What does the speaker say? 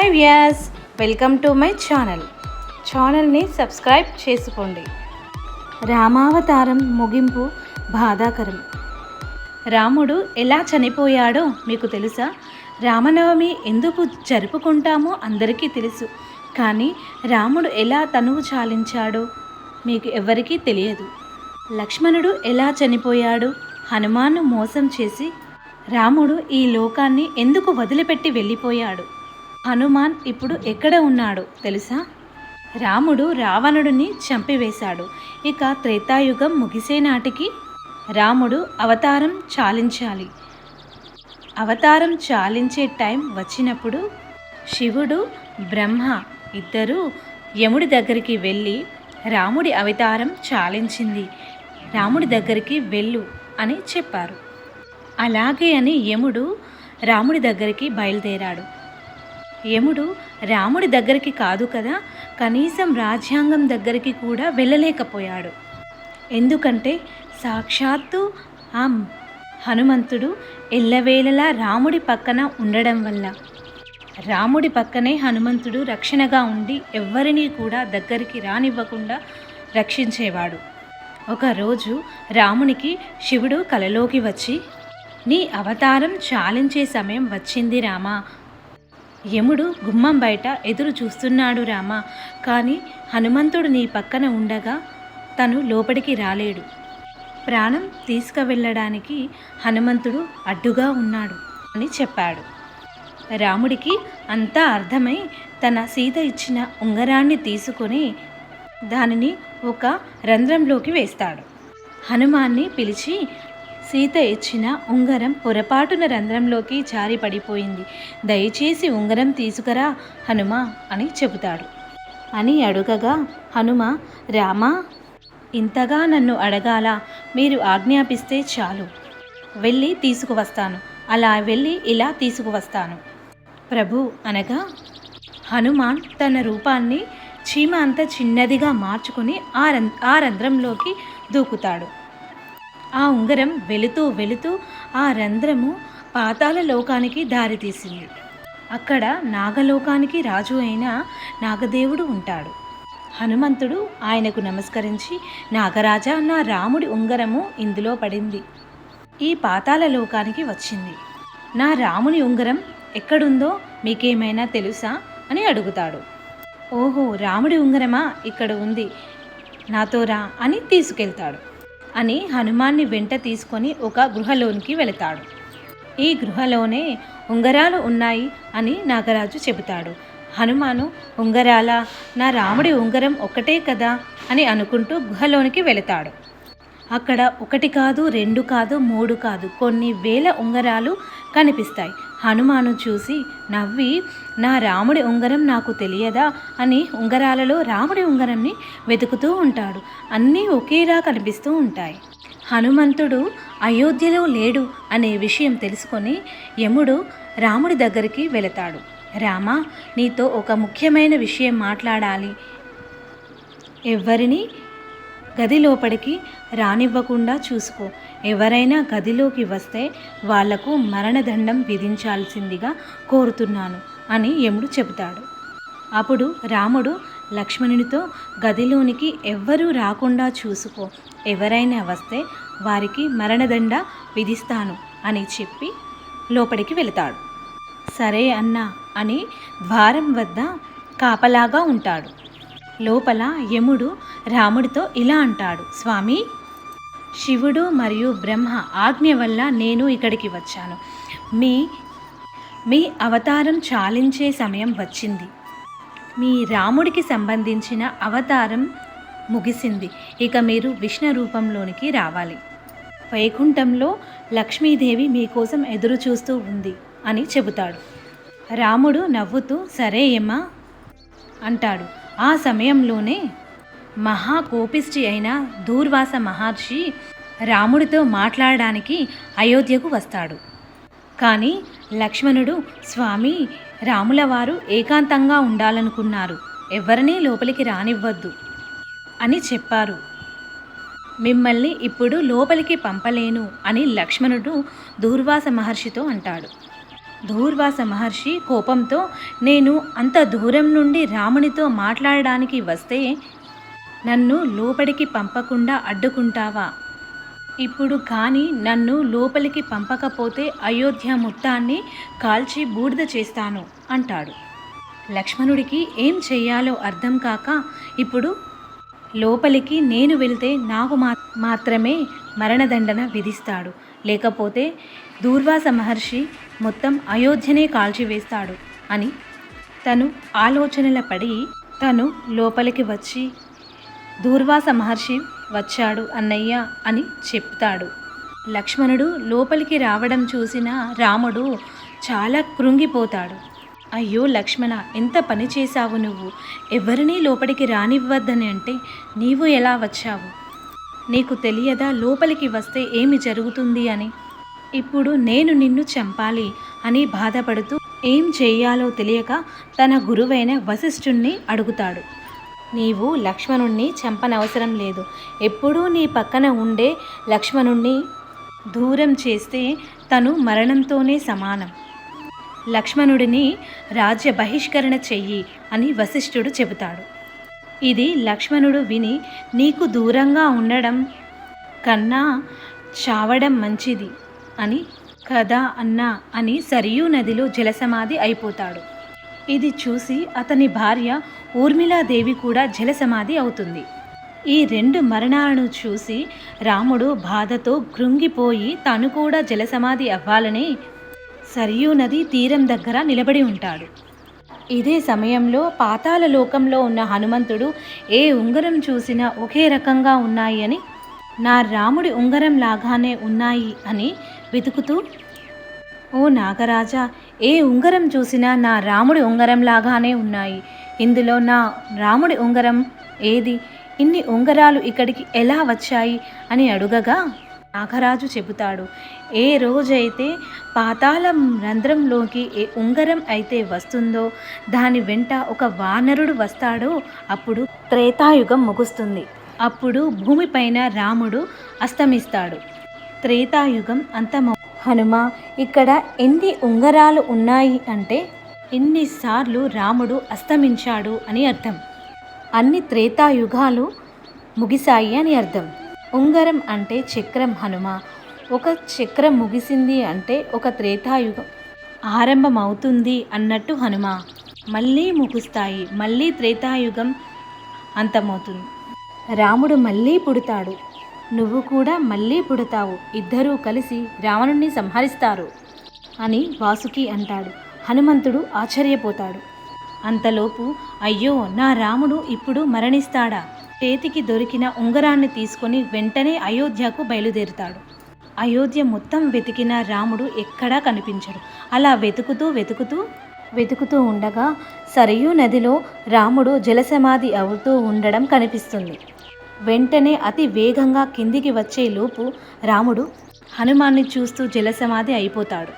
Hi Vyas, welcome to my ఛానల్ని subscribe చేసుకోండి. రామావతారం ముగింపు బాధాకరం. రాముడు ఎలా చనిపోయాడో మీకు తెలుసా? రామనవమి ఎందుకు జరుపుకుంటామో అందరికీ తెలుసు. కానీ రాముడు ఎలా తనువు చాలించాడో మీకు ఎవరికీ తెలియదు. లక్ష్మణుడు ఎలా చనిపోయాడు? హనుమాన్ను మోసం చేసి రాముడు ఈ లోకాన్ని ఎందుకు వదిలిపెట్టి వెళ్ళిపోయాడు? హనుమాన్ ఇప్పుడు ఎక్కడ ఉన్నాడో తెలుసా? రాముడు రావణుడిని చంపివేశాడు. ఇక త్రేతాయుగం ముగిసే నాటికి రాముడు అవతారం చాలించాలి. అవతారం చాలించే టైం వచ్చినప్పుడు శివుడు, బ్రహ్మ ఇద్దరూ యముడి దగ్గరికి వెళ్ళి రాముడి అవతారం చాలించింది, రాముడి దగ్గరికి వెళ్ళు అని చెప్పారు. అలాగే అని యముడు రాముడి దగ్గరికి బయలుదేరాడు. యముడు రాముడి దగ్గరికి కాదు కదా, కనీసం రాజ్యాంగం దగ్గరికి కూడా వెళ్ళలేకపోయాడు. ఎందుకంటే సాక్షాత్తు ఆ హనుమంతుడు ఎల్లవేళలా రాముడి పక్కన ఉండడం వల్ల. రాముడి పక్కనే హనుమంతుడు రక్షణగా ఉండి ఎవ్వరినీ కూడా దగ్గరికి రానివ్వకుండా రక్షించేవాడు. ఒకరోజు రామునికి శివుడు కలలోకి వచ్చి, నీ అవతారం చాలించే సమయం వచ్చింది రామా. యముడు గుమ్మం బయట ఎదురు చూస్తున్నాడు రామా, కానీ హనుమంతుడు నీ పక్కన ఉండగా తను లోపలికి రాలేడు. ప్రాణం తీసుకువెళ్ళడానికి హనుమంతుడు అడ్డుగా ఉన్నాడు అని చెప్పాడు. రాముడికి అంతా అర్థమై తన సీత ఇచ్చిన ఉంగరాన్ని తీసుకొని దానిని ఒక రంధ్రంలోకి వేస్తాడు. హనుమాన్ని పిలిచి, సీత ఇచ్చిన ఉంగరం పొరపాటున రంధ్రంలోకి జారి పడిపోయింది, దయచేసి ఉంగరం తీసుకురా హనుమ అని చెబుతాడు. అని అడుగగా హనుమ, రామా, ఇంతగా నన్ను అడగాల, మీరు ఆజ్ఞాపిస్తే చాలు, వెళ్ళి తీసుకువస్తాను, అలా వెళ్ళి ఇలా తీసుకువస్తాను ప్రభు అనగా హనుమాన్ తన రూపాన్ని చీమ అంత చిన్నదిగా మార్చుకొని ఆ రంధ్రంలోకి దూకుతాడు. ఆ ఉంగరం వెళుతూ వెళుతూ ఆ రంధ్రము పాతాళ లోకానికి దారితీసింది. అక్కడ నాగలోకానికి రాజు అయిన నాగదేవుడు ఉంటాడు. హనుమంతుడు ఆయనకు నమస్కరించి, నాగరాజా, నా రాముడి ఉంగరము ఇందులో పడింది, ఈ పాతాళ లోకానికి వచ్చింది. నా రాముని ఉంగరం ఎక్కడుందో మీకేమైనా తెలుసా అని అడుగుతాడు. ఓహో, రాముడి ఉంగరమా, ఇక్కడ ఉంది, నాతో రా అని తీసుకెళ్తాడు. అని హనుమాన్ని వెంట తీసుకొని ఒక గృహలోనికి వెళతాడు. ఈ గృహలోనే ఉంగరాలు ఉన్నాయి అని నాగరాజు చెబుతాడు. హనుమాను, ఉంగరాలా, నా రాముడి ఉంగరం ఒక్కటే కదా అని అనుకుంటూ గుహలోనికి వెళతాడు. అక్కడ ఒకటి కాదు, రెండు కాదు, మూడు కాదు, కొన్ని వేల ఉంగరాలు కనిపిస్తాయి. హనుమాను చూసి నవ్వి, నా రాముడి ఉంగరం నాకు తెలియదా అని ఉంగరాలలో రాముడి ఉంగరంని వెతుకుతూ ఉంటాడు. అన్నీ ఒకేలా కనిపిస్తూ ఉంటాయి. హనుమంతుడు అయోధ్యలో లేడు అనే విషయం తెలుసుకొని యముడు రాముడి దగ్గరికి వెళతాడు. రామా, నీతో ఒక ముఖ్యమైన విషయం మాట్లాడాలి, ఎవరిని గది లోపలికి రానివ్వకుండా చూసుకో, ఎవరైనా గదిలోకి వస్తే వాళ్లకు మరణదండం విధించాల్సిందిగా కోరుతున్నాను అని యముడు చెబుతాడు. అప్పుడు రాముడు లక్ష్మణునితో, గదిలోనికి ఎవ్వరూ రాకుండా చూసుకో, ఎవరైనా వస్తే వారికి మరణదండ విధిస్తాను అని చెప్పి లోపలికి వెళతాడు. సరే అన్నా అని ద్వారం వద్ద కాపలాగా ఉంటాడు. లోపల యముడు రాముడితో ఇలా అంటాడు, స్వామి, శివుడు మరియు బ్రహ్మ ఆజ్ఞ వల్ల నేను ఇక్కడికి వచ్చాను. మీ అవతారం చాలించే సమయం వచ్చింది. మీ రాముడికి సంబంధించిన అవతారం ముగిసింది. ఇక మీరు విష్ణు రూపంలోనికి రావాలి. వైకుంఠంలో లక్ష్మీదేవి మీకోసం ఎదురు చూస్తూ ఉంది అని చెబుతాడు. రాముడు నవ్వుతూ సరే యమా అంటాడు. ఆ సమయంలోనే మహాకోపిష్టి అయిన దూర్వాస మహర్షి రాముడితో మాట్లాడడానికి అయోధ్యకు వస్తాడు. కానీ లక్ష్మణుడు, స్వామి, రాముల వారు ఏకాంతంగా ఉండాలనుకున్నారు, ఎవరినీ లోపలికి రానివ్వద్దు అని చెప్పారు, మిమ్మల్ని ఇప్పుడు లోపలికి పంపలేను అని లక్ష్మణుడు దూర్వాస మహర్షితో అంటాడు. దూర్వాస మహర్షి కోపంతో, నేను అంత దూరం నుండి రామునితో మాట్లాడడానికి వస్తే నన్ను లోపలికి పంపకుండా అడ్డుకుంటావా? ఇప్పుడు కానీ నన్ను లోపలికి పంపకపోతే అయోధ్య మొత్తాన్ని కాల్చి బూడిద చేస్తాను అంటాడు. లక్ష్మణుడికి ఏం చెయ్యాలో అర్థం కాక, ఇప్పుడు లోపలికి నేను వెళ్తే నాకు మాత్రమే మరణదండన విధిస్తాడు, లేకపోతే దూర్వాస మహర్షి మొత్తం అయోధ్యనే కాల్చివేస్తాడు అని తను ఆలోచనల పడి తను లోపలికి వచ్చి, దూర్వాస మహర్షి వచ్చాడు అన్నయ్య అని చెప్తాడు. లక్ష్మణుడు లోపలికి రావడం చూసిన రాముడు చాలా కృంగిపోతాడు. అయ్యో లక్ష్మణ, ఎంత పని చేశావు నువ్వు! ఎవరినీ లోపలికి రానివ్వద్దని అంటే నీవు ఎలా వచ్చావు? నీకు తెలియదా లోపలికి వస్తే ఏమి జరుగుతుంది అని? ఇప్పుడు నేను నిన్ను చంపాలి అని బాధపడుతూ ఏం చేయాలో తెలియక తన గురువైన వశిష్ఠుణ్ణి అడుగుతాడు. నీవు లక్ష్మణుణ్ణి చంపనవసరం లేదు. ఎప్పుడూ నీ పక్కన ఉండే లక్ష్మణుణ్ణి దూరం చేస్తే తను మరణంతోనే సమానం. లక్ష్మణుడిని రాజ్య బహిష్కరణ చెయ్యి అని వశిష్ఠుడు చెబుతాడు. ఇది లక్ష్మణుడు విని, నీకు దూరంగా ఉండడం కన్నా చావడం మంచిది అని కదా అన్నా అని సరియూ నదిలో జలసమాధి అయిపోతాడు. ఇది చూసి అతని భార్య ఊర్మిళాదేవి కూడా జలసమాధి అవుతుంది. ఈ 2 మరణాలను చూసి రాముడు బాధతో కృంగిపోయి తాను కూడా జలసమాధి అవ్వాలని సరియూ నది తీరం దగ్గర నిలబడి ఉంటాడు. ఇదే సమయంలో పాతాళ లోకంలో ఉన్న హనుమంతుడు ఏ ఉంగరం చూసినా ఒకే రకంగా ఉన్నాయి అని, నా రాముడి ఉంగరం లాగానే ఉన్నాయి అని వెతుకుతూ, ఓ నాగరాజా, ఏ ఉంగరం చూసినా నా రాముడి ఉంగరం లాగానే ఉన్నాయి. ఇందులో నా రాముడి ఉంగరం ఏది? ఇన్ని ఉంగరాలు ఇక్కడికి ఎలా వచ్చాయి అని అడుగగా నాగరాజు చెబుతాడు, ఏ రోజైతే పాతాళం రంధ్రంలోకి ఏ ఉంగరం అయితే వస్తుందో దాని వెంట ఒక వానరుడు వస్తాడో అప్పుడు త్రేతాయుగం ముగుస్తుంది. అప్పుడు భూమిపైన రాముడు అస్తమిస్తాడు. త్రేతాయుగం అంతమవు. హనుమ, ఇక్కడ ఎన్ని ఉంగరాలు ఉన్నాయి అంటే ఇన్నిసార్లు రాముడు అస్తమించాడు అని అర్థం. అన్ని త్రేతాయుగాలు ముగిశాయి అని అర్థం. ఉంగరం అంటే చక్రం హనుమ. ఒక చక్రం ముగిసింది అంటే ఒక త్రేతాయుగం ఆరంభమవుతుంది అన్నట్టు హనుమ. మళ్ళీ ముగుస్తాయి, మళ్ళీ త్రేతాయుగం అంతమవుతుంది. రాముడు మళ్ళీ పుడతాడు, నువ్వు కూడా మళ్ళీ పుడతావు, ఇద్దరూ కలిసి రావణుణ్ణి సంహరిస్తారు అని వాసుకి అంటాడు. హనుమంతుడు ఆశ్చర్యపోతాడు. అంతలోపు, అయ్యో నా రాముడు ఇప్పుడు మరణిస్తాడా? చేతికి దొరికిన ఉంగరాన్ని తీసుకొని వెంటనే అయోధ్యకు బయలుదేరుతాడు. అయోధ్య మొత్తం వెతికిన రాముడు ఎక్కడా కనిపించడు. అలా వెతుకుతూ ఉండగా సరియూ నదిలో రాముడు జలసమాధి అవుతూ ఉండడం కనిపిస్తుంది. వెంటనే అతి వేగంగా కిందికి వచ్చే లోపు రాముడు హనుమాన్ని చూస్తూ జలసమాధి అయిపోతాడు.